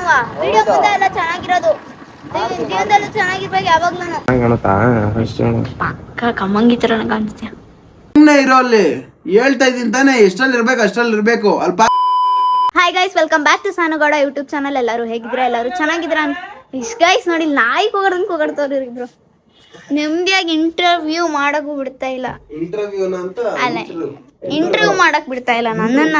ಅಲ್ವಾ ವಿಡಿಯೋ ಮುಂದೆ ಎಲ್ಲ ಚೆನ್ನಾಗಿರೋದು ಜೀವನದಲ್ಲೂ ಚೆನ್ನಾಗಿರ್ಬೇಕು ಯಾವಾಗ ನಾನು ಪಕ್ಕ ಕಮ್ಮಂಗಿ ತರ ಕಾಣಿಸ್ತೀಯ ಸುಮ್ಮನೆ ಇರೋ ಅಲ್ಲಿ ಹೇಳ್ತಾ ಇದೀನಿ ತಾನೆ ಎಷ್ಟರಲ್ಲಿ ಇರ್ಬೇಕು ಅಷ್ಟರಲ್ಲಿ ಇರ್ಬೇಕು ಅಲ್ಪ. Hi guys welcome back to Sanugowda YouTube channel. ಎಲ್ಲರೂ ಹೇಗಿದ್ರೆ ಎಲ್ಲರೂ ಚೆನ್ನಾಗಿದ್ರ ಇಷ್ಟ ಗೈಸ್ ನೋಡಿ ನಾಯಿ ಕೂಗಾಡ್ತವ್ರು ಇಬ್ರು ನೆಮ್ಮದಿಯಾಗಿ ಇಂಟರ್ವ್ಯೂ ಮಾಡಕ್ಕೂ ಬಿಡ್ತಾ ಇಲ್ಲ. ಅಲ್ಲ ಇಂಟರ್ವ್ಯೂ ಮಾಡಕ್ ಬಿಡ್ತಾ ಇಲ್ಲ ನನ್ನನ್ನ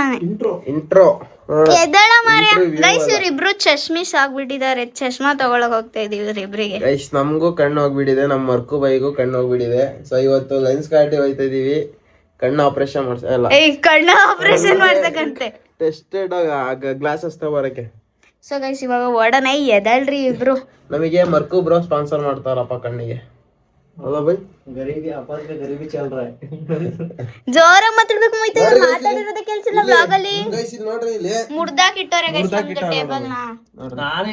ಎದಳ ಮಾರ್ಯ ಗೈಸ್ ಇವ್ರಿಬ್ರು ಚಶ್ಮಿಸ್ ಆಗ್ಬಿಟ್ಟಿದ್ದಾರೆ. ಚಶ್ಮಾ ತಗೊಳಕ್ ಹೋಗ್ತಾ ಇದೀವಿ ಇವ್ರಿಬ್ರಿಗೆ. ಗೈಸ್ ನಮಗೂ ಕಣ್ಣು ಹೋಗ್ಬಿಟ್ಟಿದೆ, ನಮ್ಮ ಮರ್ಕು ಬೈಗೂ ಕಣ್ಣು ಹೋಗ್ಬಿಟ್ಟಿದೆ. ಸೊ ಇವತ್ತು ಲೆನ್ಸ್ ಕಾರ್ಟಿ ಹೋಯ್ತಾ ಇದೀವಿ. ಕಣ್ಣು ಆಪರೇಷನ್ ಮಾಡ್ಸಲ್ಲ ಕಣ್ಣು ಆಪರೇಷನ್ ಮಾಡ್ಸಕಂತೆ ಟೆಸ್ಟೆಡ್ ಗ್ಲಾಸಸ್ ತಗೋರಕ್ಕೆ. ಸೊ ಗೈಸ್ ಇವಾಗ ಒಡನೆ ಎದಳ್ರಿ ಇಬ್ರು. ನಮಗೆ ಮರ್ಕು ಬ್ರೋ ಸ್ಪಾನ್ಸರ್ ಮಾಡ್ತಾರಪ್ಪ ಕಣ್ಣಿಗೆ. ಅಲ್ಲ ಬೈ ಗರೀಬಿ ಚಲ್ ರहा है ಜೋರಾಗಿ ಮಾತಾಡ್ಬೇಕು ಮೈತೆ ಮಾತಾಡಿರೋದೇ ಕೆಲಸ ಇಲ್ಲ ವ್ಲಾಗ್ ಅಲ್ಲಿ. ಗೈಸ್ ಇಲ್ಲಿ ನೋಡ್ರಿ ಇಲ್ಲಿ ಮುರ್ದಾಕ್ ಇಟ್ಟವ್ರೆ ಗೈಸ್ ಟೇಬಲ್ ನ. ನಾನೇ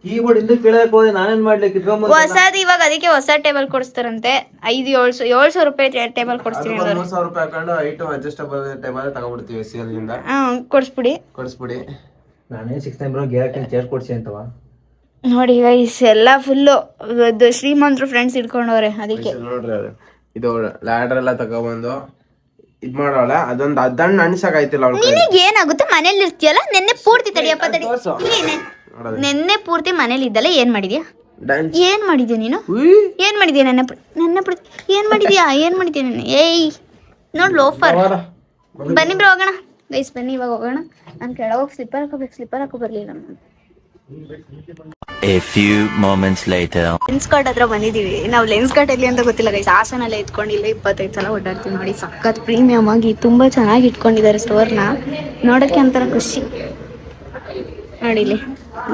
ಕೀಬೋರ್ಡ್ ಇಂದ ಕೆಳಗೆ ಹೋದೆ ನಾನೇನ್ ಮಾಡ್ಲಿಕ್ಕೆ ಇಟ್ಕೊಂಡ್ ಹೊಸದು ಇವಾಗ ಅದಕ್ಕೆ ಹೊಸ ಟೇಬಲ್ ಕೊಡಿಸ್ತಾರಂತೆ. 700 ರೂಪಾಯಿ ಟೇಬಲ್ ಕೊಡ್ತೀನಿ. 3000 ರೂಪಾಯಿ ಹಾಕೊಂಡು ಐಟಮ್ ಅಡ್ಜಸ್ಟಬಲ್ ಟೇಬಲ್ ತಗೊಂಡ್ಬಿಡ್ತೀವಿ ಸೇಲ್ ಇಂದ. ಕೊಡಿಸ್ಬಿಡಿ. ನಾನೇ 6 ಟೈಮ್ ಬ್ರೋ ಗೇರ್ ಹಾಕಿ ಚೇರ್ ಕೊಡ್ಸಿ ಅಂತವಾ. ನೋಡಿ ಗೈಸ್ ಎಲ್ಲ ಫುಲ್ಲು ಶ್ರೀಮಂತರು ಫ್ರೆಂಡ್ಸ್ ಇಟ್ಕೊಂಡವ್ರೆ. ಅದಕ್ಕೆ ನೋಡ್ರಿ ಅದು ಇದು ಲ್ಯಾಡರ್ ಎಲ್ಲ ತಗೊಬಂದು ಇದ್ ಮಾಡೋಳ. ಅದನ್ನ ಅನ್ಸಕಾಯ್ತಿಲ್ಲ ಅವ್ಳು. ನಿನಗೆ ಏನಾಗುತ್ತೆ ಮನೇಲಿ ಇರ್ತೀಯಲ್ಲ. ನೆನ್ನೆ ಪೂರ್ತಿ ತಡಿಯಪ್ಪ ತಡಿ. ನೆನ್ನೆ ಪೂರ್ತಿ ಮನೇಲಿ ಇದ್ದಲ್ಲ ಏನ್ ಮಾಡಿದ್ಯಾ? ಏನ್ ಮಾಡಿದ್ಯಾ ನೀನು? ಏನ್ ಮಾಡಿದ್ಯಾ? ನನ್ನ ಏನ್ ಮಾಡಿದ್ಯಾ ನೀನು? ಏಯ್ ನೋಡ್ ಲೋಫರ್. ಬನ್ನಿ ಬ್ರೋ ಹೋಗೋಣ ಗೈಸ್, ಬನ್ನಿ ಇವಾಗ ಹೋಗೋಣ. ನಾನು ಕೆಳಗೋಗಿ ಸ್ಲಿಪ್ಪರ್ ಹಾಕೋ ಬರ್ಲಿಲ್ಲ ನಾನು. A few moments later. Lenskart ಹತ್ರ ಬಂದಿದೀವಿ ನಾವು. ಲೆನ್ಸ್ ಕಾರ್ಟ್ ಎಲ್ಲಿ ಅಂತ ಗೊತ್ತಿಲ್ಲ ಗೈಸ್. ಹಾಸನಲ್ಲೇ ಇಟ್ಕೊಂಡಿಲ್ಲ 25 ಸಲ ಓಡಾಡ್ತೀವಿ ನೋಡಿ. ಸಖತ್ ಪ್ರೀಮಿಯಮ್ ಆಗಿ ತುಂಬಾ ಚೆನ್ನಾಗಿ ಇಟ್ಕೊಂಡಿದ್ದಾರೆ ಸ್ಟೋರ್ನ. ನೋಡಕ್ಕೆ ಒಂಥರ ಖುಷಿ ನೋಡಿ. ಇಲ್ಲಿ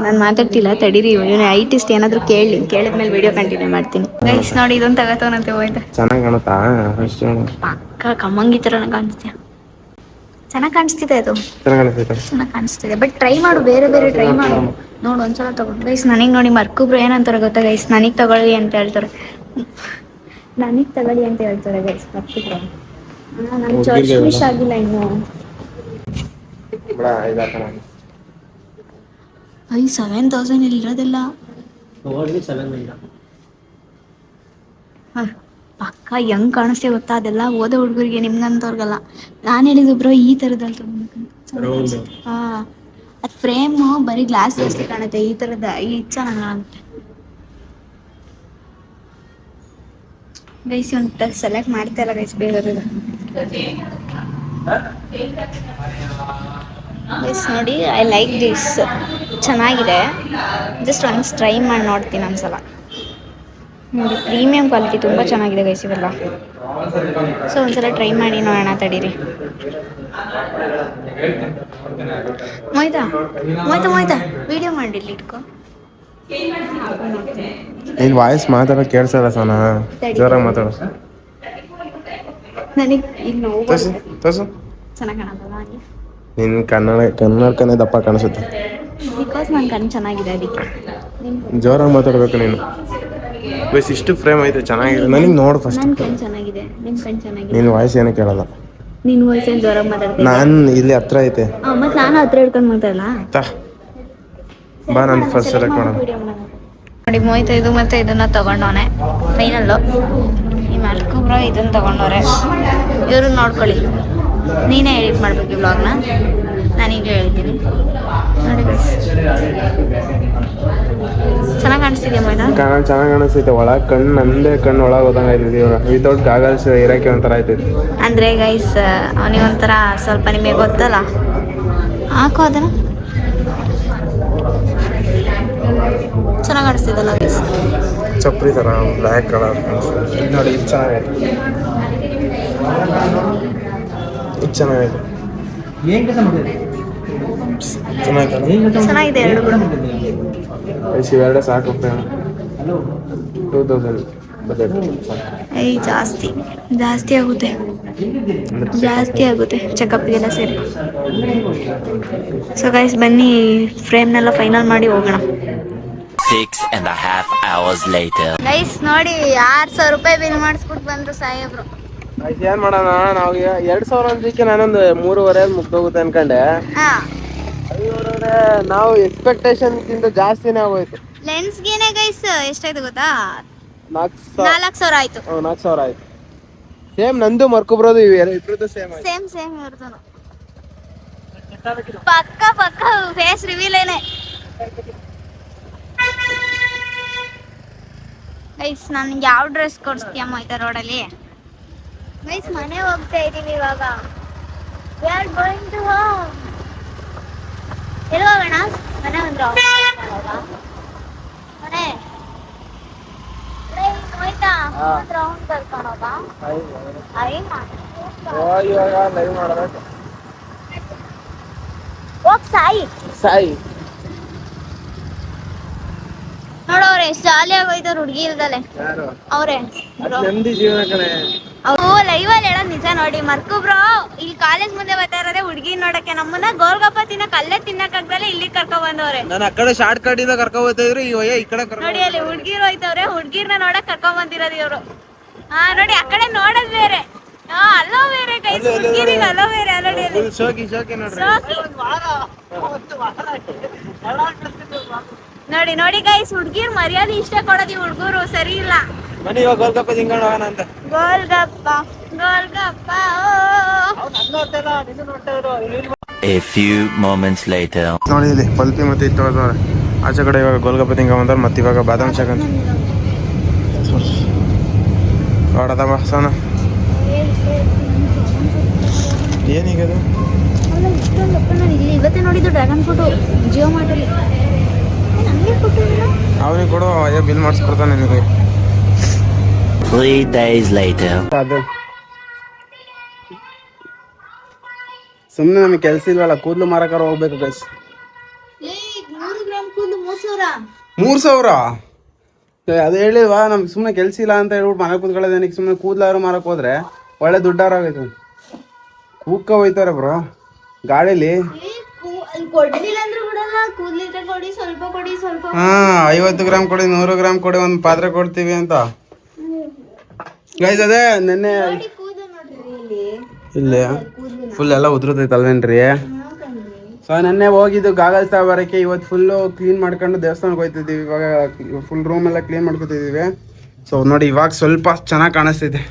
ನಾನು ಮಾತಾಡ್ತಿಲ್ಲ ತಡೀರಿ. ಇವನು ಐಟಿಸ್ಟ್ ಏನಾದ್ರು ಕೇಳಿದ್ಮೇಲೆ ವಿಡಿಯೋ ಕಂಟಿನ್ಯೂ ಮಾಡ್ತೀನಿ ಗೈಸ್. ನೋಡಿ ಇದೊಂದು ತಗೋತವನಂತೆ ಹೋಯ್ತಾ. ಚೆನ್ನಾಗಿ ಕಾಣುತ್ತಾ? ಪಕ್ಕ ಕಮ್ಮಂಗಿ ತರ ಕಾಣಿಸ್ತೀಯ. ಚೆನ್ನಾಗಿ ಕಾಣಿಸ್ತಿದೆ ಅದು. ಚೆನ್ನಾಗಿ ಕಾಣಿಸ್ತಿದೆ ಬಟ್ ಟ್ರೈ ಮಾಡು, ಬೇರೆ ಟ್ರೈ ಮಾಡು. ನೋಡು ಒಂದ್ಸಲ ತಗೊಂಡು ಗೈಸ್. ನನಗೆ ನೋಡಿ ಮರ್ಕೊಬ್ರು ಏನಂತಾರೆ ಗೊತ್ತಾ ಗೈಸ್? ನನಗೆ ತಗೊಳ್ಳಿ ಅಂತ ಹೇಳ್ತಾರೆ ಗೈಸ್ ಮರ್ಕೊಬ್ರು. ನಾನು ಚರ್ಚ್ ಆಗಿಲ್ಲ ಇನ್ನು. 7,000 ಇಲ್ಲಿ ಇರೋದಿಲ್ಲ. ಪಕ್ಕ ಹೆಂಗ್ ಕಾಣಿಸ್ತೇ ಗೊತ್ತಾ? ಅದೆಲ್ಲ ಓದೋ ಹುಡುಗರಿಗೆ, ನಿಮ್ಗಂತವ್ರಿಗಲ್ಲ. ನಾನು ಹೇಳಿದ್ದು ಬ್ರೋ ಈ ಥರದಲ್ಲಿ ತಗೊಂಡ್ಬೇಕಂತ. ಅದು ಫ್ರೇಮು ಬರೀ ಗ್ಲಾಸ್ ಜಾಸ್ತಿ ಕಾಣುತ್ತೆ. ಈ ಥರದ ಚೆನ್ನಾಗಿ ಕಾಣುತ್ತೆ ಗೈಸ್. ಒಂದು ಸೆಲೆಕ್ಟ್ ಮಾಡ್ತಾ ಇಲ್ಲ ಗೈಸ್. ಬೇರೆ ಗೈಸ್ ನೋಡಿ ಐ ಲೈಕ್ ದಿಸ್. ಚೆನ್ನಾಗಿದೆ. ಜಸ್ಟ್ ಒನ್ಸ್ ಟ್ರೈ ಮಾಡಿ ನೋಡ್ತೀನಿ ಒಂದ್ಸಲ. ನೋಡಿ ಪ್ರೀಮಿಯಂ ಕ್ವಾಲಿಟಿ ತುಂಬ ಚೆನ್ನಾಗಿದೆ ಗೈಸ್ ಇವೆಲ್ಲ. ಸೊ ಒಂದ್ಸಲ ಟ್ರೈ ಮಾಡಿ ನೋಡೋಣ ತಡೀರಿ. ಮೊಯ್ತಾ ವಿಡಿಯೋ ಮಾಡಿಲ್ಲ ಇಟ್ಕೊ. ನಿನ್ ವಾಯ್ಸ್ ಮಾತಾಡೋ ಕೇಳಿಸಲ್ಲ ಸೋನಾ, ಜೋರಾಗಿ ಮಾತಾಡು. ನನಗೆ ಇಲ್ಲಿ ನೋವು ತೋರ್ಸು. ಚೆನ್ನಾಗಿ ಕಾಣಲ್ಲ ನಿನ್ ಕನ್ನಡಕನೇ ದಪ್ಪ ಕಾಣಿಸುತ್ತೆ. ಬಿಕಾಸ್ ನನ್ನ ಕಣ್ಣು ಚೆನ್ನಾಗಿದೆ ಅದಕ್ಕೆ. ಜೋರಾಗಿ ಮಾತಾಡ್ಬೇಕು ನೀನು. ಬಸ್ ಇಷ್ಟು ಫ್ರೇಮ್ ಐತೆ ಚೆನ್ನಾಗಿದೆ. ನನಗೆ ನೋಡು ಫಸ್ಟ್. ನನ್ನ ಕಣ್ಣು ಚೆನ್ನಾಗಿದೆ, ನಿಮ್ಮ ಕಣ್ಣು ಚೆನ್ನಾಗಿದೆ. ನಿನ್ನ ವಾಯ್ಸ್ ಏನೂ ಕೇಳಲ್ಲ. ನಿನ್ನ ವಾಯ್ಸ್ ಏನು ಜೋರಾಗಿ ಮಾತಾಡ್ತೀನಿ. ನಾನು ಇಲ್ಲಿ ಹತ್ರ ಐತೆ. ಮತ್ತೆ ನಾನು ಹತ್ರ ಹಿಡ್ಕೊಂಡು ಮಾತಾಡಲ್ಲ. ಬಾ ನಾನು ಫಸ್ಟ್ ಸೆಲೆಕ್ಟ್ ಮಾಡೋಣ. ನೋಡಿ ಮೊಯ್ತಾ ಇದು ಮತ್ತೆ ಇದನ್ನ ತಗೊಂಡವನೆ ಫೈನಲ್ಲು. ಈ ಮರ್ಕೊಬ್ರ ಇದನ್ನ ತಗೊಂಡವ್ರೆ. ಇವರು ನೋಡ್ಕೊಳ್ಳಿ, ನೀನೇ ಎಡಿಟ್ ಮಾಡ್ಬೇಕು ಈ ವ್ಲಾಗ್ನ. ನಾನೀಗ ಹೇಳಿದ್ದೀನಿ ನೋಡಿ. ಚೆನ್ನಾಗಿ ಕಾಣಿಸ್ತಿದ್ಯಾ ಮೊಯ್ತಾ? ಚೆನ್ನಾಗಿ ಕಾಣಿಸ್ತೈತೆ. ಒಳಗೆ ಕಣ್ಣು ನಂದೇ ಕಣ್ಣು ಒಳಗೆ ಹೋದಂಗೆ ಆಯ್ತೈತಿ. ಇವಾಗ ವಿತೌಟ್ ಗಾಗಲ್ಸ್ ಇರೋಕ್ಕೆ ಒಂಥರ ಆಯ್ತೈತಿ. ಅಂದರೆ ಗೈಸ್ ಅವನಿಗೊಂಥರ ಸ್ವಲ್ಪ ನಿಮಗೆ ಗೊತ್ತಲ್ಲ. ಹಾಕೋ ಅದನ್ನ. ಚೆನ್ನಾಗಿ ಕಾಣಿಸ್ತಿದ್ದಲ್ಲ ಗೈಸ್. ಚಪ್ರಿ ಥರ ಬ್ಲ್ಯಾಕ್ ಕಲರ್ ನೋಡಿ. ಇದು ಚೆನ್ನಾಗೈತೆ. ಚೆನ್ನಾಗಿದೆ ಎರಡು ಕೂಡ. ಇವೆರಡೇ ಸಾಕು. 2000 ಬಜೆಟ್ ಏಯ್ ಜಾಸ್ತಿ ಆಗುತ್ತೆ ಚೆಕಪ್ಗೆಲ್ಲ ಸೇರಿ. ಸೊ ಗೈಸ್ ಬನ್ನಿ ಫ್ರೇಮ್ನೆಲ್ಲ ಫೈನಲ್ ಮಾಡಿ ಹೋಗೋಣ. 6.5 hours later. ಗೈಸ್ ನೋಡಿ 6,000 ರೂಪಾಯಿ ಬಿಲ್ ಮಾಡಿಸ್ಬಿಟ್ಟು ಬಂದ್ರು ಸಾಹೇಬ್ರು. ಏನ್ ಮಾಡೋಣ, ನಾವು 2,000 ಅಂದಕ್ಕೆ ನಾನೊಂದು 3,500 ಮುಗ್ದೋಗುತ್ತೆ ಅನ್ಕೊಂಡೆ. ಅಂದ್ರೆ ನಾವು ಎಕ್ಸ್ಪೆಕ್ಟೇಷನ್ ಗಿಂತ ಜಾಸ್ತಿನೇ ಆಗೋಯ್ತು. ಲೆನ್ಸ್ಗೆನೆ ಗೈಸ್ ಎಷ್ಟಾಯ್ತು ಗೊತ್ತಾ? 4,000 ಆಯ್ತು. 4,000 ಆಯ್ತು. ಸೇಮ್ ನಂದು ಮರ್ಕೊಬ್ರೋದು ಇಬ್ರದ್ದು ಸೇಮ್ ಆಯ್ತು. ಸೇಮ್ ಇವ್ರದ್ದು. ಪಕ್ಕ ಫೇಸ್ ರಿವೀಲ್ ಏನೇ ಗೈಸ್. ನನ್ಗೆ ಯಾವ ಡ್ರೆಸ್ ಕೊಡಿಸ್ತೀಯಮ್ಮ ಆಯ್ತಾ ರೋಡಲ್ಲಿ? ಗೈಸ್ ಮನೆ ಹೋಗ್ತಾ ಇದೀವಿ ಇವಾಗ. We are going to home. ಎಲ್ಲಿ ಹೋಗೋಣ? ಮನೆ ಒಂದು ಮನೆ ಹೋಯ್ತಾ ರೌಂಡ್ ಕರ್ಕೊಂಡು ಹೋಗ್ ಸಾಯಿ ನೋಡವ್ರೆ ಎಷ್ಟು ಜಾಲಿಯಾಗಿ ಹೋಯ್ತಾರ ಹುಡ್ಗಿ ಇಲ್ದಲೆ. ಅವ್ರೆ ನೆಮ್ಮದಿ ಜೀವನ ಕಣೆ. ಅವು ಲೈವಲ್ಲಿ ಹೇಳೋದ್ ನಿಜ ನೋಡಿ. ಮರ್ಕು ಬ್ರೋ ಇಲ್ಲಿ ಕಾಲೇಜ್ ಮುಂದೆ ಬರ್ತಾ ಇರೋದೇ ಹುಡ್ಗಿ ನೋಡಕ್ಕೆ. ನಮ್ಮನ್ನ ಗೋಲ್ಗಪ್ಪ ತಿನ್ನಕ್ ಅಲ್ಲೇ ತಿನ್ನಕ್ಕಾಗ್ದಲೆ ಇಲ್ಲಿ ಕರ್ಕೊಂಡ್ ಬಂದವ್ರೆ. ನಾನು ಆ ಕಡೆ ಶಾರ್ಟ್ ಕಟ್ ಇಂದ ಕರ್ಕೊಂಡ್ ಹೋಗ್ತಾ ಇದ್ರು, ಈ ಕಡೆ ನೋಡಿ ಅಲ್ಲಿ ಹುಡ್ಗಿರು ಹೋಯ್ತವ್ರೆ. ಹುಡ್ಗಿರ್ನ ನೋಡಕ್ ಕರ್ಕೊಂಡ್ ಬಂದಿರೋದು ಇವ್ರು. ಹಾ ನೋಡಿ ಆ ಕಡೆ ನೋಡೋದ್ ಬೇರೆ, ಅಲ್ಲೋ ಬೇರೆ ಕೈ ಹುಡ್ಗಿರಿಗೆ ಅಲ್ಲೋ ಬೇರೆ. ನೋಡಿ ಅಲ್ಲಿ ನೋಡಿ ಗೈಸ್ ಹುಡ್ಗಿರ್ ಮರ್ಯಾದೆ ಇಷ್ಟ ಕೊಡೋದಿ ಹುಡ್ಗರು ಸರಿ ಇಲ್ಲ. ಗೋಲ್ಗಪ್ಪ ತಿನ್ಕೊಂಡು ಹೋಗೋಣ ಅಂತ. Golgappa A few moments later. ನೋಡಿ ಇಲ್ಲಿ ಪಲ್ಪಿ ಮತ್ತೆ ಇತ್ತು ಆಚೆ ಕಡೆ. ಇವಾಗ ಗೋಲ್ಗಪ್ಪ ತಿನ್ಕೊಂಡ್ ಮತ್ತೆ ಇವಾಗ ಬಾದಾಮ್ ಶಾಖ ನೋಡದಮ್ಮ ಸೋನ. ಏನೀಗ ಅದು? ಇವತ್ತೇ ನೋಡಿದ್ದು ಡ್ರ್ಯಾಗನ್ ಫ್ರೂಟು ಜಿಯೋ ಮಾರ್ಟಲ್ಲಿ. ಅವನಿಗೆ ಕೊಡು, ಬಿಲ್ ಮಾಡಿಸ್ಕೊಡ್ತಾನೆ ನಿನಗೆ. 3 days later. ಅದು ಸುಮ್ಮನೆ ನಮಗೆ ಕೆಲಸ ಇಲ್ವಲ್ಲ, ಕೂದಲು ಮಾರಕಾರ ಹೋಗ್ಬೇಕು ಗೈಸ್. 100 ಗ್ರಾಮ್ ಕೂದಲು 3,000. ಅದು ಹೇಳಿಲ್ವಾ ನಮ್ಗೆ ಸುಮ್ಮನೆ ಕೆಲಸ ಇಲ್ಲ ಅಂತ ಹೇಳ್ಬಿಟ್ಟು ಮನೆ ಕೂತ್ಕೊಳ್ಳೋದೇನಕ್ಕೆ? ಸುಮ್ಮನೆ ಕೂದಲಾರು ಮಾರಕ್ಕೆ ಹೋದ್ರೆ ಒಳ್ಳೆ ದುಡ್ಡಾರಾಗೈತೆ. ಕೂಕ್ಕ ಹೋಯ್ತಾರೆ ಬ್ರೋ ಗಾಡೀಲಿ. ಕೊಡ್ಲಿಲ್ಲ ಅಂದ್ರೆ ಬಿಡಲ್ಲ. ಕೂದಲಿದ್ರೆ ಕೊಡಿ, ಸ್ವಲ್ಪ ಕೊಡಿ, ಸ್ವಲ್ಪ. 50 ಗ್ರಾಮ್ ಕೊಡಿ, 100 ಗ್ರಾಮ್ ಕೊಡಿ, ಒಂದು ಪಾತ್ರೆ ಕೊಡ್ತೀವಿ ಅಂತ ಗೈಸ್. ಅದೇ ನೆನ್ನೆ ಇಲ್ಲಿ ಫುಲ್ ಎಲ್ಲ ಉದುರುತ್ತೈತಲ್ವೇನ್ರಿ? ಸೊ ನೆನ್ನೆ ಹೋಗಿದ್ದು ಗಾಗಲ್ಸ್ ತಗೊಬರಕ್ಕೆ. ಇವತ್ತು ಫುಲ್ಲು ಕ್ಲೀನ್ ಮಾಡ್ಕೊಂಡು ದೇವಸ್ಥಾನಕ್ಕೆ ಹೋಗ್ತಿದ್ದೀವಿ. ಇವಾಗ ಫುಲ್ ರೂಮ್ ಎಲ್ಲ ಕ್ಲೀನ್ ಮಾಡ್ಕೊತಿದ್ದೀವಿ. ಸೊ ನೋಡಿ ಇವಾಗ ಸ್ವಲ್ಪ ಚೆನ್ನಾಗಿ ಕಾಣಿಸ್ತೈತೆ.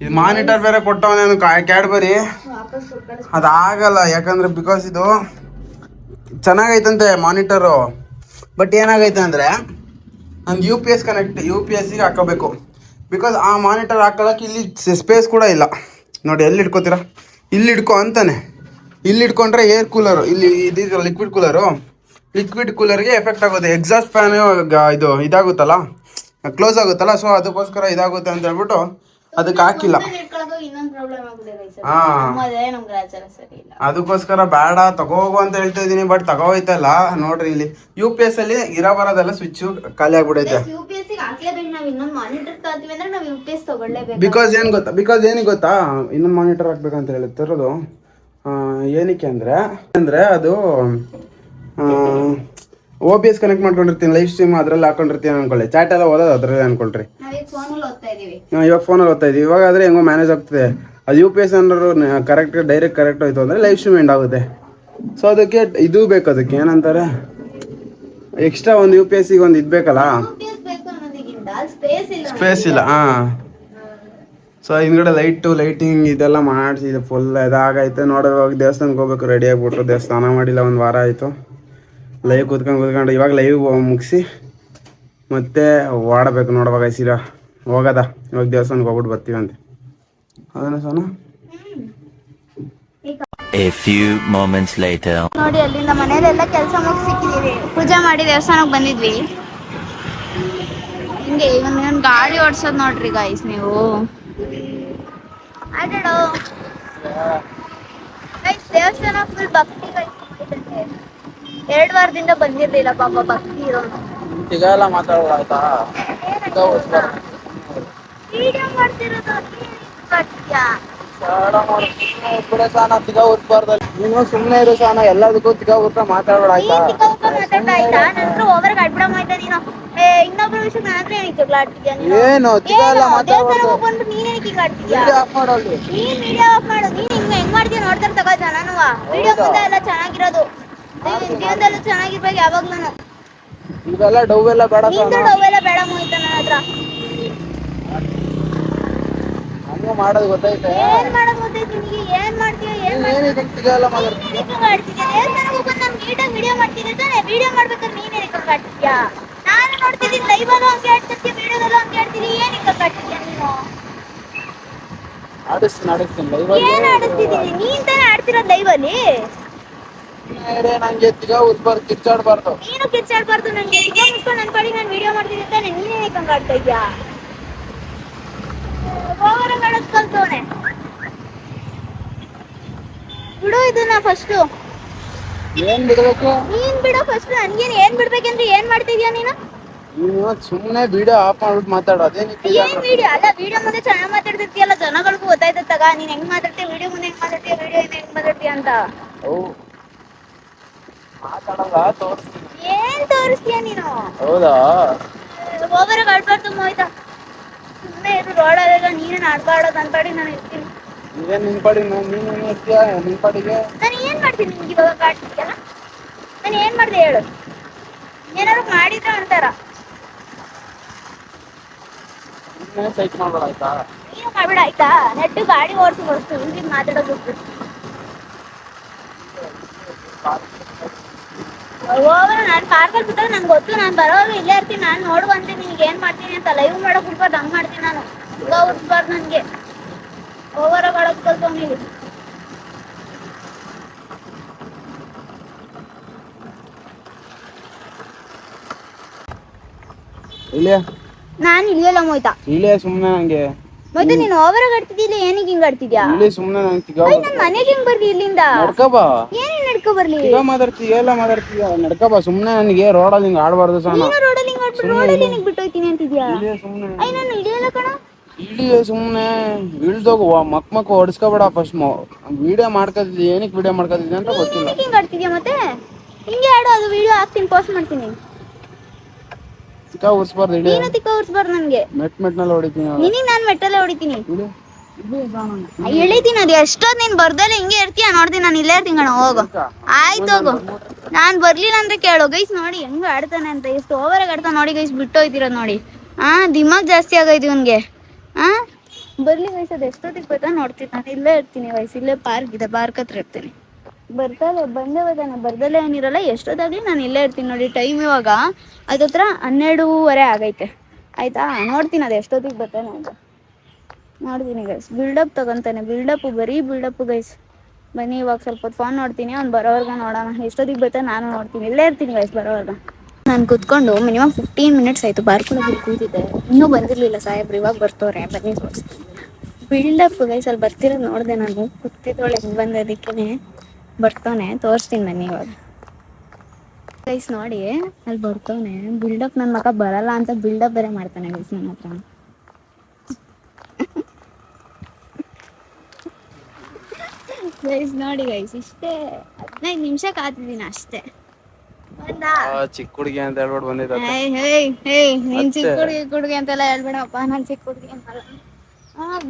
ಇದು ಮಾನಿಟರ್ ಬೇರೆ ಕೊಟ್ಟವನೇನು ಕ್ಯಾಡ್ಬರಿ. ಅದಾಗಲ್ಲ ಯಾಕಂದ್ರೆ ಬಿಕಾಸ್ ಇದು ಚೆನ್ನಾಗೈತಂತೆ ಮಾನಿಟರು. ಬಟ್ ಏನಾಗೈತೆ ಅಂದರೆ ನಂದು UPS-ಗೆ ಹಾಕೋಬೇಕು. ಬಿಕಾಸ್ ಆ ಮಾನಿಟರ್ ಹಾಕೊಳ್ಳೋಕೆ ಇಲ್ಲಿ ಸ್ಪೇಸ್ ಕೂಡ ಇಲ್ಲ. ನೋಡಿ ಎಲ್ಲಿ ಇಟ್ಕೋತೀರಾ? ಇಲ್ಲಿ ಇಟ್ಕೊ ಅಂತಾನೆ. ಇಲ್ಲಿ ಇಟ್ಕೊಂಡ್ರೆ ಏರ್ ಕೂಲರು, ಇಲ್ಲಿ ಇದು ಲಿಕ್ವಿಡ್ ಕೂಲರ್ಗೆ ಎಫೆಕ್ಟ್ ಆಗುತ್ತೆ. ಎಕ್ಸಾಸ್ಟ್ ಫ್ಯಾನ್ ಇದು ಇದಾಗುತ್ತಲ್ಲ, ಕ್ಲೋಸ್ ಆಗುತ್ತಲ್ಲ. ಸೊ ಅದಕ್ಕೋಸ್ಕರ ಇದಾಗುತ್ತೆ ಅಂತ ಹೇಳ್ಬಿಟ್ಟು ಅದಕ್ಕೆ ಹಾಕಿಲ್ಲ. ಅದಕ್ಕೋಸ್ಕರ ಬೇಡ ತಗೋಗು ಅಂತ ಹೇಳ್ತಾ ಇದೀನಿ. ಬಟ್ ತಗೋಯ್ತಲ್ಲ ನೋಡ್ರಿ, ಇಲ್ಲಿ UPS-ಅಲ್ಲಿ ಇರೋ ಬರೋದೆಲ್ಲ ಸ್ವಿಚ್ ಖಾಲಿ ಆಗ್ಬಿಡೈತೆ. ಬಿಕಾಸ್ ಏನಿಗೆ ಗೊತ್ತಾ ಇನ್ನೊಂದು ಮಾನಿಟರ್ ಹಾಕ್ಬೇಕಂತ ಹೇಳಿ ತರೋದು. ಏನಕ್ಕೆ ಅಂದರೆ ಅದು OBS ಕನೆಕ್ಟ್ ಮಾಡ್ಕೊಂಡಿರ್ತೀನಿ, ಲೈವ್ ಸ್ಟ್ರೀಮ್ ಅದ್ರಲ್ಲಿ ಹಾಕೊಂಡಿರ್ತೀನಿ ಅನ್ಕೊಳ್ಳಿ. ಚಾಟ್ ಎಲ್ಲ ಓದೋದು ಅದ್ರಲ್ಲಿ ಅನ್ಕೊಳ್ರಿ. ಇವಾಗ ಫೋನಲ್ಲಿ ಓದ್ತಾ ಇದೀವಿ. ಇವಾಗ ಆದರೆ ಹೆಂಗೋ ಮ್ಯಾನೇಜ್ ಆಗ್ತದೆ. ಅದು UPS ಏನಾದ್ರು ಡೈರೆಕ್ಟ್ ಕರೆಕ್ಟ್ ಹೋಯ್ತು ಅಂದರೆ ಲೈವ್ ಸ್ಟ್ರೀಮ್ ಎಂಡ್ ಆಗುತ್ತೆ. ಸೊ ಅದಕ್ಕೆ ಇದು ಬೇಕು. ಅದಕ್ಕೆ ಏನಂತಾರೆ ಎಕ್ಸ್ಟ್ರಾ ಒಂದು UPS-ಗೆ ಒಂದು ಇದು ಬೇಕಲ್ಲ, ಸ್ಪೇಸ್ ಇಲ್ಲ. ಸೊ ಹಿಂದ್ಗಡೆ ಲೈಟಿಂಗ್ ಇದೆಲ್ಲ ಮಾಡಿಸಿ ಫುಲ್ ಇದಾಗೈತೆ. ನೋಡೋವಾಗ ದೇವಸ್ಥಾನಕ್ಕೆ ಹೋಗ್ಬೇಕು, ರೆಡಿ ಆಗಿಬಿಟ್ರು. ದೇವಸ್ಥಾನ ಮಾಡಿಲ್ಲ, ಒಂದು ವಾರ ಆಯಿತು. ಲೈವ್ ಕೂತ್ಕೊಂಡು ಇವಾಗ ಲೈವ್ ಮುಗಿಸಿ ಮತ್ತೆ ಓಡಬೇಕು. ನೋಡುವಾಗ ಸೀರಾ ಹೋಗದ ಇವಾಗ ದೇವಸ್ಥಾನಕ್ಕೆ ಹೋಗ್ಬಿಟ್ಟು ಬರ್ತೀವಂತೆ. ಅದನ್ನ Sonu. A few moments later. ನೋಡಿ ಅಲ್ಲಿಂದ ಮನೆಯಲ್ಲೆಲ್ಲ ಕೆಲಸ ಮುಗಿಸಿದ್ದೀವಿ. ಪೂಜೆ ಮಾಡಿ ದೇವಸ್ಥಾನಕ್ಕೆ ಬಂದಿದ್ವಿ. ಹಿಂಗೆ ಇವನ್ ಗಾಡಿ ಓಡಿಸೋದು ನೋಡ್ರಿ ಗೈಸ್ ನೀವು. ಆಡೋ ಗೈಸ್ ದೇವಸ್ಥಾನ ಫುಲ್ ಭಕ್ತಿ ಗೈಸ್. 2 ವಾರದಿಂದ ಬಂದಿರ್ಲಿಲ್ಲ ಪಾಪ ಭಕ್ತಿ ಇರೋನು. ಸಿಗಲ್ಲ ಮಾತಾಡೋದು ಆಯ್ತಾ? ವಿಡಿಯೋ ಮಾಡ್ತಿರೋದು ನೀನು ಸುಮ್ಮನೆ ಇರೋ ಸಾನ, ಎಲ್ಲದಕ್ಕೂ ತಿಗ ಊಟ ಮಾತಾಡೋಣ ಆಯ್ತಾ? ಇನ್ನೊಬ್ಬರ ವಿಷಯ ನಾನೇ ಜಗಳ ಆಡ್ತಿದ್ಯಾ ನೀನು? ಏನು ತಿಗಲ್ಲ ಮಾತಾಡೋದು? ನೀನೇ ಜಗಳ ಆಡ್ತಿದ್ಯಾ? ನೀನ್ ವಿಡಿಯೋ ಆಫ್ ಮಾಡು. ನೀನ್ ಹೆಂಗ್ ಮಾಡ್ತೀಯ ನೋಡ್ತಾರೆ ತಗೋ ಜನನುವ. ವಿಡಿಯೋ ಮುಂದೆ ಎಲ್ಲ ಚೆನ್ನಾಗಿರೋದು. ಜೀವನದಲ್ಲೂ ಚೆನ್ನಾಗಿರ್ಬೇಕು ಯಾವಾಗ್ಲೂ. ಇವೆಲ್ಲ ಡವ್ ಎಲ್ಲ ಬೇಡ ನಿಂದು ಡವೆಲ್ಲ ಬೇಡ ಮೋಹಿತ ನನ್ನ ಹತ್ರ. ಹಂಗೆ ಮಾಡೋದು ಗೊತ್ತೈತೆ. ಏನ್ ಮಾಡೋದು ಗೊತ್ತೈತಿ ನಿನಗೆ? ಏನ್ ಮಾಡ್ತೀಯ? ಸಿಗಲ್ಲ ಮಾತಾಡ್ತೀಯ. ನಾನು ನೀಟಾಗಿ ವಿಡಿಯೋ ಮಾಡ್ತಿದ್ದೆ ತಾನೆ. ವಿಡಿಯೋ ಮಾಡ್ಬೇಕಾದ್ರೆ ನೀನೇ ರೆಕಾರ್ಡ್ ಆಡ್ತಿದ್ಯಾ? ನಾನು ನೋಡ್ತಿದ್ದೀನಿ ಲೈವ್ ಅಲ್ಲೂ ಹಂಗೆ ಆಡ್ತಿರ್ತೀಯ, ವಿಡಿಯೋದಲ್ಲೂ ಹಂಗೆ ಆಡ್ತೀನಿ. ಏನ್ ರೆಕಾರ್ಡ್ ಆಡ್ತಿದ್ಯಾ ನೀನು? ಆಡಿಸ್ತೀನಿ ಏನ್ ಆಡಿಸ್ತಿದ್ದೀನಿ? ನೀನ್ ತಾನೇ ಆಡ್ತಿರೋದು ಲೈವ್ ಅಲ್ಲಿ. ನಂಗೆ ಕಿಚ್ಚಾಡ್ಬಾರ್ದು. ನೀನು ಕಿಚ್ಚಾಡ್ಬಾರ್ದು. ನಂಗೆ ಮುಚ್ಕೊಂಡು ನನ್ನ ಪಾಡಿಗೆ ನಾನು ವಿಡಿಯೋ ಮಾಡ್ತಿದ್ದೆ ತಾನೆ. ನೀನೇ ರೆಕಾರ್ಡ್ ಆಡ್ತಾ ಇದ್ಯಾ? ಓವರ್ ಆಡೋದು ಕಲ್ತವನೆ. ಬಿಡು ಇದನ್ನ ಫಸ್ಟ್. ಏನ್ ಬಿಡ್ಬೇಕು? ನೀನ್ ಬಿಡು ಫಸ್ಟ್. ನನ್ಗೇನ್ ಏನ್ ಬಿಡ್ಬೇಕಂದ್ರೆ ಏನ್ ಮಾಡ್ತಿದ್ಯಾ ನೀನು? ಸುಮ್ನೆ ವಿಡಿಯೋ ಆಫ್ ಮಾಡ್ಬಿಟ್ಟು ಮಾತಾಡೋ. ಏನ್ ವಿಡಿಯೋ ಅಲ್ಲ, ವಿಡಿಯೋ ಮುಂದೆ ಚೆನ್ನಾಗಿ ಮಾತಾಡ್ತಿರ್ತೀಯಲ್ಲ, ಜನಗಳಿಗೂ ಗೊತ್ತಾಯ್ತದ ತಗ. ನೀನ್ ಹೆಂಗ್ ಮಾತಾಡ್ತೀಯ, ವಿಡಿಯೋ ಮುಂದೆ ಹೆಂಗ್ ಮಾತಾಡ್ತೀಯ, ವಿಡಿಯೋ ಹೆಂಗ್ ಮಾತಾಡ್ತೀಯ ಅಂತ. ಮಾತಾಡಲ್ಲ, ತೋರಿಸ್ತೀನಿ. ಏನ್ ತೋರಿಸ್ತೀಯ ನೀನು? ಹೌದಾ? ಓವರ್ ಆಡ್ಬಾರ್ದು ಮೋಹಿತ. ಸುಮ್ಮನೆ ಇದು ರೋಡಾಗ ನೀನೇನ್ ಆಡ್ಬಾರ್ದು ಅಂತ ಪಾಡಿಗೆ ನಾನು ಇರ್ತೀನಿ. ನೀನ್ ನಿನ್ ಪಾಡಿಗೆ ನೀನು ಇರ್ತೀಯ ನಿನ್ ಪಾಡಿಗೆ. ನಾನು ಏನ್ ಮಾಡ್ತೀನಿ ನಿಮ್ಗೆ ಇವಾಗ ಕಾಡ್ತಿದ್ಯಲ್ಲ? ನಾನು ಏನ್ ಮಾಡ್ದೆ ಹೇಳು? ಏನಾದ್ರು ಮಾಡಿದ್ರೆ ಅಂತಾರ. ಸೈಟ್ ಮಾಡ್ಬೇಡ ಆಯ್ತಾ? ನೀನು ಮಾಡ್ಬೇಡ ಆಯ್ತಾ? ನೆಟ್ಟು ಗಾಡಿ ಓಡಿಸಿ ಹೊಡ್ತು ಹಿಂಗೆ ಮಾತಾಡೋದು. ಓವರ್ ನಾನು ಪಾರ್ಕಲ್ಲಿ ಬಿಟ್ಟಾಗ ನಂಗೆ ಗೊತ್ತು. ನಾನು ಬರೋವಾಗ ಇಲ್ಲೇ ಇರ್ತೀನಿ. ನಾನು ನೋಡುವಂತೆ ನಿನ್ಗೆ ಏನ್ ಮಾಡ್ತೀನಿ ಅಂತ. ಲೈವ್ ಮಾಡೋಕೆ ಬಿಡ್ಬಾರ್ದು, ಹಂಗೆ ಮಾಡ್ತೀನಿ ನಾನು. ಈಗ ಉಡ್ಬಾರ್ದು ನನಗೆ. ಓವರ್ ಆಡೋದು ಕಲ್ತ್ಕೊಂಡಿದ್ದೀನಿ. ಇಲ್ಲೇ ನಾನು ಇಳಿಯಲ್ಲ ಮೋಯ್ತಾ. ಇಲ್ಲೇ ಸುಮ್ನೆ ನಂಗೆ ಮತ್ತೆ ನೀನು ಓವರ್ ಆಡ್ತಿದ್ದಿಲ್ಲ, ಏನಿಗೆ ಹಿಂಗ್ ಆಡ್ತಿದ್ಯಾ? ಇಲ್ಲಿ ಸುಮ್ನೆ ನಂಗೆ ನನ್ನ ಮನೆಗೆ ಹೆಂಗ್ ಬರ್ಲಿ ಇಲ್ಲಿಂದ? ನಡ್ಕಬಾ. ಏನೇನ್ ನಡ್ಕೊ ಬರ್ಲಿ? ಮಾತಾಡ್ತೀಯ ಎಲ್ಲ ಮಾತಾಡ್ತೀಯ, ನಡ್ಕಬಾ. ಸುಮ್ನೆ ನನಗೆ ರೋಡಲ್ಲಿ ಹಿಂಗ್ ಆಡ್ಬಾರ್ದು ಸಾನ. ನೀನು ರೋಡಲ್ಲಿ ಹಿಂಗ್ ಆಡ್ಬಿಟ್ಟು ರೋಡಲ್ಲಿ ನಿನಗೆ ಬಿಟ್ಟು ಹೋಯ್ತೀನಿ ಅಂತಿದ್ಯಾ? ಸುಮ್ನೆ ಅಯ್ಯ ನಾನು ಇಳಿಯಲ್ಲ ಕಣ. ಇಳಿಯ ಸುಮ್ನೆ ಇಳ್ದೋಗುವ ಮಕ್ ಹೊಡಿಸ್ಕೋಬೇಡ. ಫಸ್ಟ್ ವಿಡಿಯೋ ಮಾಡ್ಕೊತಿದ್ದಿ, ಏನಕ್ಕೆ ವಿಡಿಯೋ ಮಾಡ್ಕೊತಿದ್ದಿ ಅಂತ ಗೊತ್ತಿಲ್ಲ. ಹಿಂಗ್ ಆಡ್ತಿದ್ಯಾ? ಮತ್ತೆ ಹಿಂಗೆ ಆಡು, ಅದು ವಿಡಿಯೋ ಹಾಕ್ತೀನಿ, ಪೋಸ್ಟ್ ಮಾಡ್ತೀನಿ. ತಿಕ್ಕ ಉರ್ಸ್ಬಾರ್ದು. ಇಳಿ ನೀನು ತಿಕ್ಕ ಉರ್ಸ್ಬಾರ್ದು ನನಗೆ. ಮೆಟ್ನಲ್ಲಿ ಹೊಡಿತೀನಿ. ನಿನಗೆ ನಾನು ಮೆಟ್ಟಲ್ಲೇ ಹೊಡಿತೀನಿ. ಇಳಿತೀನಿ. ಅದು ಎಷ್ಟೊತ್ತು ನೀನ್ ಬರ್ದಲ್ಲ ಹಿಂಗೆ ಇರ್ತೀಯ ನೋಡ್ತೀನಿ. ನಾನು ಇಲ್ಲೇ ಇರ್ತೀನಿ ಕಣ. ಹೋಗು ಆಯ್ತು, ಹೋಗು. ನಾನು ಬರ್ಲಿಲ್ಲ ಅಂದ್ರೆ ಕೇಳು. ಗೈಸ್ ನೋಡಿ ಹೆಂಗ್ ಆಡ್ತಾನೆ ಅಂತ. ಎಷ್ಟು ಓವರ್ ಆಗಿ ಆಡ್ತಾನೆ ನೋಡಿ ಗೈಸ್. ಬಿಟ್ಟು ಹೋಯ್ತಿರೋದು ನೋಡಿ. ದಿಮಾಗ್ ಜಾಸ್ತಿ ಆಗೈತಿ ಇವನ್ಗೆ. ಬರ್ಲಿ ಗೈಸ್. ಅದು ಎಷ್ಟೊತ್ತಿಗೆ ಬರ್ತಾ ನೋಡ್ತೀನಿ. ನಾನು ಇಲ್ಲೇ ಇರ್ತೀನಿ ಗೈಸ್. ಇಲ್ಲೇ ಪಾರ್ಕ್ ಇದೆ, ಪಾರ್ಕ್ ಹತ್ರ ಇರ್ತೀನಿ. ಬಂದೇ ಹೋದಾನೆ. ಬರ್ದಲ್ಲೇ ಏನಿರಲ್ಲ. ಎಷ್ಟೊತ್ತಾಗ್ಲಿ ನಾನು ಇಲ್ಲೇ ಇರ್ತೀನಿ ನೋಡಿ. ಟೈಮ್ ಇವಾಗ ಅದತ್ರ 12:30 ಆಗೈತೆ ಆಯ್ತಾ. ನೋಡ್ತೀನಿ ಅದು ಎಷ್ಟೊತ್ತಿಗೆ ಬರ್ತಾನೆ ಅಂತ ನೋಡ್ತೀನಿ ಗೈಸ್. ಬಿಲ್ಡಪ್ ತಗೊಂತಾನೆ. ಬರೀ ಬಿಲ್ಡಪ್ ಗೈಸ್. ಬನ್ನಿ ಇವಾಗ ಸ್ವಲ್ಪ ಹೊತ್ತು ಫೋನ್ ನೋಡ್ತೀನಿ. ಅವ್ನು ಬರೋವರ್ಗ ನೋಡೋಣ. ಎಷ್ಟೊತ್ತಿಗೆ ಬರ್ತಾನೆ ನಾನು ನೋಡ್ತೀನಿ. ಇಲ್ಲೇ ಇರ್ತೀನಿ ಗೈಸ್ ಬರೋವರ್ಗ. ನಾನು ಕೂತ್ಕೊಂಡು ಮಿನಿಮಮ್ 15 ಮಿನಿಟ್ಸ್ ಆಯಿತು ಪಾರ್ಕೊಳಗೆ ಕೂತಿದ್ದೆ. ಇನ್ನೂ ಬಂದಿರಲಿಲ್ಲ ಸಾಹೇಬ್ರು. ಇವಾಗ ಬರ್ತವ್ರೆ. ಬನ್ನಿ ತೋರಿಸ್ತೀನಿ. Buildup guys. ಅಲ್ಲಿ ಬರ್ತಿರೋದು ನೋಡಿದೆ ನಾನು. ಕೂತಿದ್ದೊಳೆ ಹೆಂಗೆ ಬಂದೋದಕ್ಕೇ ಬರ್ತಾನೆ. ತೋರಿಸ್ತೀನಿ ಬನ್ನಿ ಇವಾಗ ಗೈಸ್. ನೋಡಿ ಅಲ್ಲಿ ಬರ್ತಾನೆ. ಬಿಲ್ಡಪ್ ನನ್ನ ಮಗ ಬರಲ್ಲ ಅಂತ ಬಿಲ್ಡಪ್ ಬೇರೆ ಮಾಡ್ತಾನೆ ಗೈಸ್ ನನ್ನ ಹತ್ರ. ಗೈಸ್ ನೋಡಿ ಗೈಸ್. ಇಷ್ಟೇ 15 ನಿಮಿಷ ಕಾತಿದ್ದೀನಿ ಅಷ್ಟೇ. ಚಿಕ್ಕ ಹುಡುಗಿ ಅಂತ ಹೇಳ್ಬಿಟ್ಟು ಬಂದಿದ್ದ. ನೀನ್ ಚಿಕ್ಕ ಹುಡುಗಿ ಅಂತೆಲ್ಲ ಹೇಳ್ಬೇಡಪ್ಪ. ನಾನು ಚಿಕ್ಕ ಹುಡುಗಿ ಅಂತಲ್ಲ.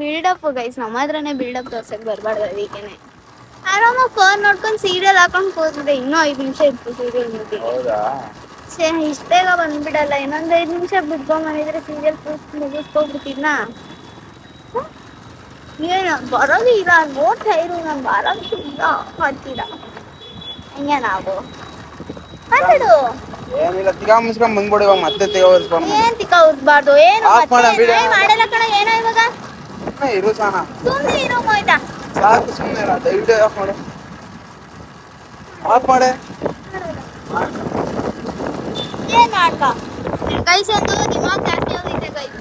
Buildup guys. ನಮ್ಮ ಹತ್ರನೇ ಬಿಲ್ಡಪ್ ತೋರ್ಸಕ್ ಬರ್ಬಾರ್ದು. ಅದಕ್ಕೇನೆ ಆರಾಮಾಗಿ ಫೋನ್ ನೋಡ್ಕೊಂಡು ಸೀರಿಯಲ್ ಹಾಕೊಂಡು ಕೂತಿದ್ದೆ. ಇನ್ನೂ 5 ನಿಮಿಷ ಇತ್ತು ಸೀರಿಯಲ್ ಮುಗಿ. ಇಷ್ಟ ಬೇಗ ಬಂದ್ಬಿಡಲ್ಲ. ಇನ್ನೊಂದು 5 ನಿಮಿಷ ಬಿಟ್ಕೊಂಡ್ ಬಂದಿದ್ರೆ ಸೀರಿಯಲ್ ಮುಗಿಸ್ಕೊಬಿಡ್ತಿದ್ನ. ಏನು ಬರೋದು ಇಲ್ಲ. ನೋಡ್ತಾ ಇರು. ನಾನು ಬರೋದು ಇಲ್ಲ ಮಾಡ್ತೀರ ಹಿಂಗೆ ನಾವು ಮಾತಾಡು. ಏನಿಲ್ಲ, ತಿಗಾ ಮುಸ್ಕೊಂಡ್ ಬಂದ್ಬಿಡಿ. ಇವಾಗ ಮತ್ತೆ ತಿಗಾ ಉರ್ಸ್ಬಾರ್ದು. ಏನ್ ತಿಕ್ಕ ಉರ್ಸ್ಬಾರ್ದು. ಏನು ಮಾಡಲ್ಲ ಕಣ. ಏನೋ ಇವಾಗ ಇರು ಸಾನ. ಸುಮ್ಮನೆ ಇರೋ ಮೋಯ್ತಾ. ಸಾಕು ಸುಮ್ಮನೆ ದಯವಿಟ್ಟು ಆಫ್ ಮಾಡು. ಆಫ್ ಮಾಡೆ. ಏನ್ ಮಾಡ್ಕ ಕೈಸ್ ಒಂದು ದಿಮಾಗ್ ಜಾಸ್ತಿ ಹೋಗಿದೆ ಕೈಸ್.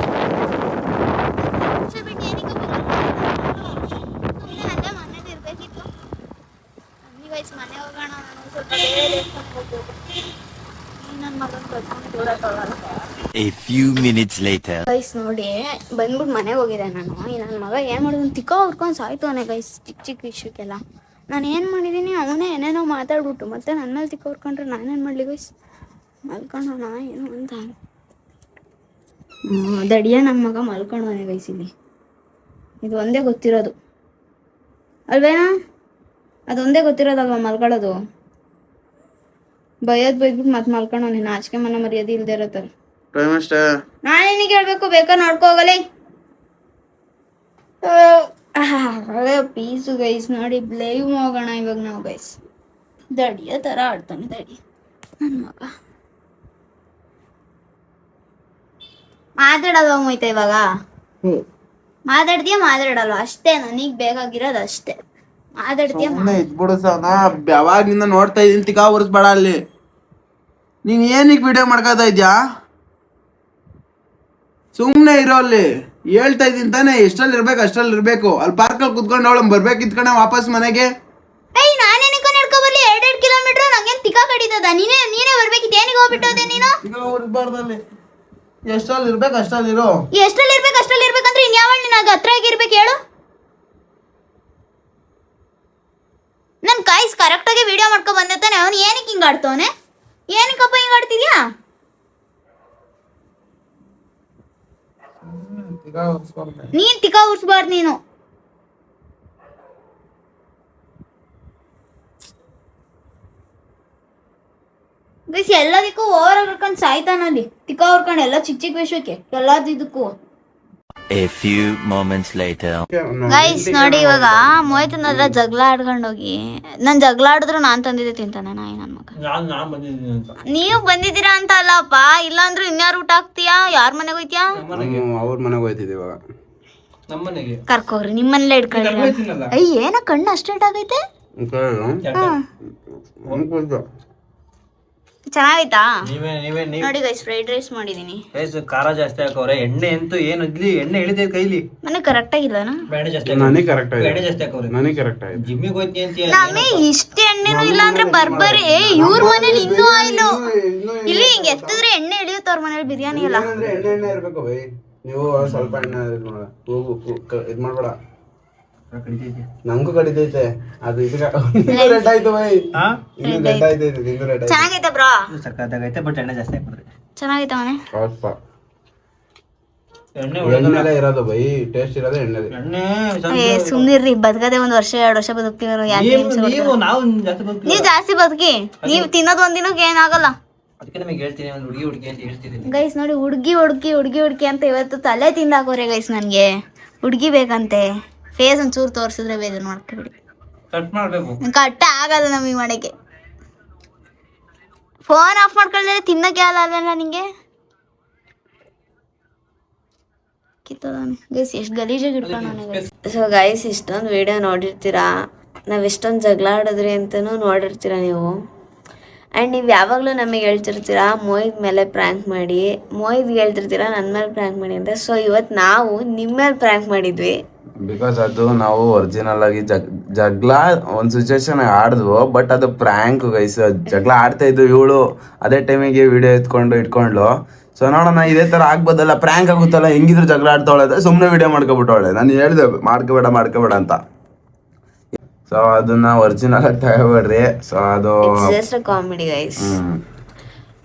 ಬಿಟ್ಟು ಏನಕ್ಕೆ ಸುಮ್ಮನೆ ಅಲ್ಲೇ ಮನೇಲಿ ಇರ್ಬೇಕಿತ್ತು. ಗೈಸ್ ಮನೆ ಹೋಗೋಣ. ನಾನು ಸ್ವಲ್ಪ ಬೇರೆ ದೇವಸ್ಥಾನಕ್ಕೆ ಹೋಗ್ಬೇಕು. ನನ್ನ ಮಗನ ಕರ್ಕೊಂಡು ದೂರ ತಗೊಳ್ಳಲ್ಲ. A few minutes later. Guys ನೋಡಿ ಬಂದ್ಬಿಟ್ಟು ಮನೆಗೆ ಹೋಗಿದೆ ನಾನು. ನನ್ನ ಮಗ ಏನು ಮಾಡಿದ್ರು ತಿಕ್ಕ ಹುಡ್ಕೊಂಡು ಸಾಯ್ತವನೆ ಗೈಸ್. ಚಿಕ್ಕ ವಿಷಯಕ್ಕೆಲ್ಲ ನಾನು ಏನು ಮಾಡಿದ್ದೀನಿ. ಅವನೇ ಏನೇನೋ ಮಾತಾಡ್ಬಿಟ್ಟು ಮತ್ತೆ ನನ್ನ ಮೇಲೆ ತಿಕ್ಕ ಹುಡ್ಕೊಂಡ್ರೆ ನಾನೇನು ಮಾಡಲಿ ಗೈಸ್. ಮಲ್ಕೊಂಡೋಣ ಏನು ಅಂತ. ದಡಿಯ ನನ್ನ ಮಗ ಮಲ್ಕೊಂಡವನೆ ಗೈಸ್. ಇಲ್ಲಿ ಇದು ಒಂದೇ ಗೊತ್ತಿರೋದು ಅಲ್ವೇನಾ? ಅದೊಂದೇ ಗೊತ್ತಿರೋದಲ್ವ ಮಲ್ಕೊಳ್ಳೋದು. ಬೈದ್ಬಿಟ್ಟು ಮತ್ತೆ ಮಲ್ಕೊಂಡು ನೀನು ಆಚಿಕೆ ಮನ ಮರ್ಯಾದೆ ಇಲ್ದೇ ಇರತ್ತಾರ. ಟೈಮ್ ಅಷ್ಟೇ. ನಾನು ನಿನಗೆ ಹೇಳ್ಬೇಕು, ಬೇಕಾ ನೋಡ್ಕೋಗಲಿ. ಅದೇ ಪೀಸು ಗೈಸ್ ನೋಡಿ, ಲೈವ್ ಹೋಗೋಣ ಇವಾಗ ನಾವು ಗೈಸ್. ದಡಿಯ ಥರ ಆಡ್ತಾನೆ ದಡಿ ನನ್ನ ಮಗ. ಮಾತಾಡೋದು ಹೋಗ್ತೈತೆ ಇವಾಗ. ಮಾತಾಡಲ್ವ ಅಷ್ಟೇ, ನನಗ್ ಬೇಕಾಗಿರೋದು ಅಷ್ಟೇ. ಮಾತಾಡ್ತೀಯ ಇದ್ಬಿಡು ಸಹ, ಯಾವಾಗಿಂದ ನೋಡ್ತಾ ಇದೀನಿ ತಿಕಾ ಉರ್ಸ್ಬೇಡ ಅಲ್ಲಿ. ನೀನ್ ಏನಕ್ಕೆ ವಿಡಿಯೋ ಮಾಡ್ಕೋತಾ ಇದ್ಯಾ? ಸುಮ್ನೆ ಇರೋ ಅಲ್ಲಿ. ಹೇಳ್ತಾ ಇದೀನಿ ತಾನೆ, ಎಷ್ಟಲ್ಲಿ ಇರ್ಬೇಕು ಅಷ್ಟಲ್ಲಿ ಇರ್ಬೇಕು. ಅಲ್ಲಿ ಪಾರ್ಕಲ್ಲಿ ಕುತ್ಕೊಂಡು ಅವಳು ಬರ್ಬೇಕು ಇತ್ಕೊಂಡೆ ವಾಪಸ್ ಮನೆಗೆ. ಏಯ್ ನಾನೇನಕ್ಕ ನಡ್ಕೊ ಬರ್ಲಿ 2 ಕಿಲೋಮೀಟರ್? ನಂಗೇನ್ ತಿಕಾ ಕಡಿತದ? ನೀನೇ ಬರ್ಬೇಕಿತ್ತು, ಏನಿಗೆ ಹೋಗ್ಬಿಟ್ಟೋದೆ ನೀನು? ಉರ್ಸ್ಬಾರ್ದಲ್ಲಿ, ಎಷ್ಟಲ್ಲಿ ಇರ್ಬೇಕು ಅಷ್ಟಲ್ಲಿ ಇರೋ. ಎಷ್ಟಲ್ಲಿ ಇರ್ಬೇಕಂದ್ರೆ ಇನ್ಯಾವಳ ನಿನಗ ಹತ್ರ ಆಗಿರ್ಬೇಕು ಹೇಳು? ನನ್ ಕಾಯ್ಸ್ ಕರೆಕ್ಟಾಗಿ ವಿಡಿಯೋ ಮಾಡ್ಕೊ ಬಂದಿರ್ತಾನೆ. ಅವನು ಏನಕ್ಕೆ ಹಿಂಗೆ ಆಡ್ತವನೆ? ಏನಕ್ಕಪ್ಪ ಹಿಂಗೆ ಆಡ್ತಿದ್ಯಾ? ನೀನ್ ತಿಕಾ ಉರ್ಸ್ಬಾರ್ದು ನೀನು. ಗೈಸ್ ಎಲ್ಲದಕ್ಕೂ ಓವರ್ ಹೊರ್ಕೊಂಡು ಸಾಯ್ತಾನಲ್ಲಿ. ತಿಕಾ ಹೊರ್ಕೊಂಡು ಎಲ್ಲ ಚಿಕ್ಕ ಚಿಕ್ಕ ವಿಷಯಕ್ಕೆ ಎಲ್ಲದಕ್ಕೂ. A few moments later. Guys ನೋಡಿ, ಇವಾಗ ಮೋಹಿತನ ಹತ್ರ ಜಗಳ ಆಡ್ಕೊಂಡೋಗಿ, ನಾನು ಜಗಳ ಆಡಿದ್ರು ನಾನ್ ತಂದಿದ್ದೆ ತಿಂತಾನೆ ನಾಯಿ ನನ್ನ ಮಗ. ನೀವು ಬಂದಿದ್ದೀರಾ ಅಂತ ಅಲ್ಲಪ್ಪ, ಇಲ್ಲಾಂದ್ರೂ ಇನ್ಯಾರು ಊಟ ಹಾಕ್ತೀಯಾ? ಯಾರ ಮನೆಗೆ ಹೋಯ್ತೀಯಾ? ಅವ್ರ ಮನೆಗೆ ಹೋಯ್ತಿದ್ದೆ ಇವಾಗ. ಕರ್ಕೋಗ್ರಿ, ನಿಮ್ಮನೆಲ್ಲ ಇಟ್ಕೊಳ್ಳಿ. ಅಯ್ಯ ಏನ ಕಣ್ಣು ಅಷ್ಟೇಟ್ ಆಗೈತೆ? ಚೆನ್ನಾಗೈತಾ? ನೋಡಿ ಗೈಸ್, ಫ್ರೈಡ್ ರೈಸ್ ಮಾಡಿದೀನಿ. ಖಾರ ಜಾಸ್ತಿ ಹಾಕವ್ರೆ, ಎಣ್ಣೆ ಅಂತೂ ಏನು ಇಡ್ಲಿ ಎಣ್ಣೆ ಇಳಿತೈತೆ ಕೈಲಿ. ನನಗೆ ಕರೆಕ್ಟ್ ಆಗಿಲ್ಲನಾ? ಬೇಳೆ ಜಾಸ್ತಿ ನನಗೆ ಕರೆಕ್ಟ್ ಆಗಿದೆ. ಬೇಳೆ ಜಾಸ್ತಿ ಹಾಕವ್ರೆ. ನನಗೆ ಕರೆಕ್ಟ್ ಆಗಿದೆ. ಜಿಮ್ಮಿಗೆ ಹೋಯ್ತಿ ಅಂತ ನಮಗೆ ಇಷ್ಟ ಎಣ್ಣೆನೂ ಇಲ್ಲ ಅಂದ್ರೆ ಬರ್ಬರಿ. ಇವ್ರ ಮನೇಲಿ ಇನ್ನೂ ಆಯಿಲು ಇಲ್ಲಿ ಹಿಂಗೆ ಎತ್ತಿದ್ರೆ ಎಣ್ಣೆ ಇಳಿಯುತ್ತೆ. ಅವ್ರ ಮನೇಲಿ ಬಿರಿಯಾನಿ ಎಲ್ಲ ಎಣ್ಣೆ ಇರ್ಬೇಕು ಬೈ. ನೀವು ಸ್ವಲ್ಪ ಎಣ್ಣೆ ಇದ್ ಮಾಡ್ಬೇಡ. ನಂಗೂ ಕಡಿತೈತೆ ಅದು. ಇದು ರೆಡ್ ಆಯ್ತು ಬೈ. ಇನ್ನು ರೆಡ್ ಆಯ್ತೈತೆ, ಇನ್ನು ರೆಡ್ ಆಯ್ತು. ಚೆನ್ನಾಗೈತೆ ಬ್ರೋ, ಸಕ್ಕತ್ತಾಗೈತೆ. ಬಟ್ ಎಣ್ಣೆ ಜಾಸ್ತಿ ಹಾಕಿದ್ರೆ ಚೆನ್ನಾಗೈತೆ ಅವನೇ. ಎಣ್ಣೆ ಇರೋದು ಬೈ, ಟೇಸ್ಟ್ ಇರೋದು ಎಣ್ಣೆ. ಎಣ್ಣೆ ಸುಮ್ನಿರ್ರಿ, ಬದುಕದೆ 1 ವರ್ಷ 2 ವರ್ಷ ಬದುಕ್ತಿರೋ. ನೀವು ಜಾಸ್ತಿ ಬದುಕಿ, ನೀವು ತಿನ್ನೋದು ಒಂದಿನಕ್ಕೆ ಏನಾಗಲ್ಲ. ಅದಕ್ಕೆ ನಮಗೆ ಹೇಳ್ತೀನಿ, ಒಂದು ಹುಡುಗಿ ಅಂತ ಹೇಳ್ತಿದ್ದೀನಿ ಗೈಸ್ ನೋಡಿ, ಹುಡುಗಿ ಅಂತ ಇವತ್ತು ತಲೆ ತಿಂದಾಕೋರೆ ಗೈಸ್. ನನಗೆ ಹುಡುಗಿ ಬೇಕಂತೆ. ಫೇಸ್ ಒಂಚೂರು ತೋರಿಸಿದ್ರೆ ಬೇಜಾರು ಮಾಡ್ಕೊಬಿಡಿ. ಕಟ್ ಮಾಡಬೇಕು. ಕಟ್ಟ ಆಗಲ್ಲ ನಮಗೆ ಮಾಡಕ್ಕೆ. ಫೋನ್ ಆಫ್ ಮಾಡ್ಕೊಳ್ಳೆ ತಿನ್ನಕ್ಕೆ ಅಲ್ಲ ನಿಂಗೆ. ಕಿತ್ತೋದಾನೆ ಗೈಸ್, ಎಷ್ಟು ಗಲೀಜಾಗಿ ಇಟ್ಕೊಂಡವನೆ. ಸೊ ಗೈಸ್, ಇಷ್ಟೊಂದು ವಿಡಿಯೋ ನೋಡಿರ್ತೀರಾ, ನಾವು ಎಷ್ಟೊಂದು ಜಗಳ ಆಡಿದ್ರಿ ಅಂತಲೂ ನೋಡಿರ್ತೀರ ನೀವು. ಆ್ಯಂಡ್ ನೀವು ಯಾವಾಗಲೂ ನಮಗೆ ಹೇಳ್ತಿರ್ತೀರಾ ಮೋಹಿತ್ ಮೇಲೆ ಪ್ರ್ಯಾಂಕ್ ಮಾಡಿ, ಮೋಹಿತ್ಗೆ ಹೇಳ್ತಿರ್ತೀರಾ ನನ್ನ ಮೇಲೆ ಪ್ರ್ಯಾಂಕ್ ಮಾಡಿ ಅಂತ. ಸೊ ಇವತ್ತು ನಾವು ನಿಮ್ಮ ಮೇಲೆ ಪ್ರ್ಯಾಂಕ್ ಮಾಡಿದ್ವಿ. ಬಿಕಾಸ್ ಅದು ನಾವು ಒರಿಜಿನಲ್ ಆಗಿ ಜಗಳ ಒಂದು ಸಿಚುವೇಶನ್ ಆಡಿದ್ವು, ಬಟ್ ಅದು ಪ್ರ್ಯಾಂಕ್ ಗೈಸ್. ಜಗಳ ಆಡ್ತಾ ಇದ್ವು ಇವಳು, ಅದೇ ಟೈಮಿಗೆ ವಿಡಿಯೋ ಇಟ್ಕೊಂಡ್ಲು. ಸೊ ನೋಡೋಣ ಇದೇ ಥರ ಆಗ್ಬೋದಲ್ಲ, ಪ್ರ್ಯಾಂಕ್ ಆಗುತ್ತಲ್ಲ, ಹೆಂಗಿದ್ರು ಜಗಳ ಆಡ್ತಾವಳೆ, ಸುಮ್ಮನೆ ವಿಡಿಯೋ ಮಾಡ್ಕೊಬಿಟ್ಟವಳೆ. ನಾನು ಹೇಳಿದೆ ಮಾಡ್ಕೋಬೇಡ ಅಂತ. ಸೊ ಅದನ್ನ ಒರಿಜಿನಲ್ ಆಗಿ ತಗೋಬೇಡ್ರಿ. ಸೊ ಅದು just comedy guys.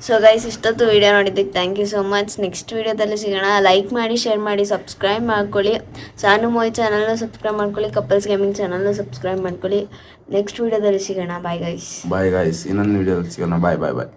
So guys, ಇಷ್ಟೊತ್ತು ವಿಡಿಯೋ ನೋಡಿದ್ದಕ್ಕೆ thank you so much. Next ವಿಡಿಯೋದಲ್ಲಿ ಸಿಗೋಣ. ಲೈಕ್ ಮಾಡಿ, ಶೇರ್ ಮಾಡಿ, ಸಬ್ಸ್ಕ್ರೈಬ್ ಮಾಡ್ಕೊಳ್ಳಿ. ಸಾನು ಮೋಹಿತ್ ಚಾನಲ್ನ ಸಬ್ಸ್ಕ್ರೈಬ್ ಮಾಡ್ಕೊಳ್ಳಿ, ಕಪಲ್ಸ್ ಗೇಮಿಂಗ್ ಚಾನಲ್ನ ಸಬ್ಸ್ಕ್ರೈಬ್ ಮಾಡ್ಕೊಳ್ಳಿ. ನೆಕ್ಸ್ಟ್ ವಿಡಿಯೋದಲ್ಲಿ ಸಿಗೋಣ. Bye guys. ಇನ್ನೊಂದು ವಿಡಿಯೋದಲ್ಲಿ ಸಿಗೋಣ. ಬಾಯ್.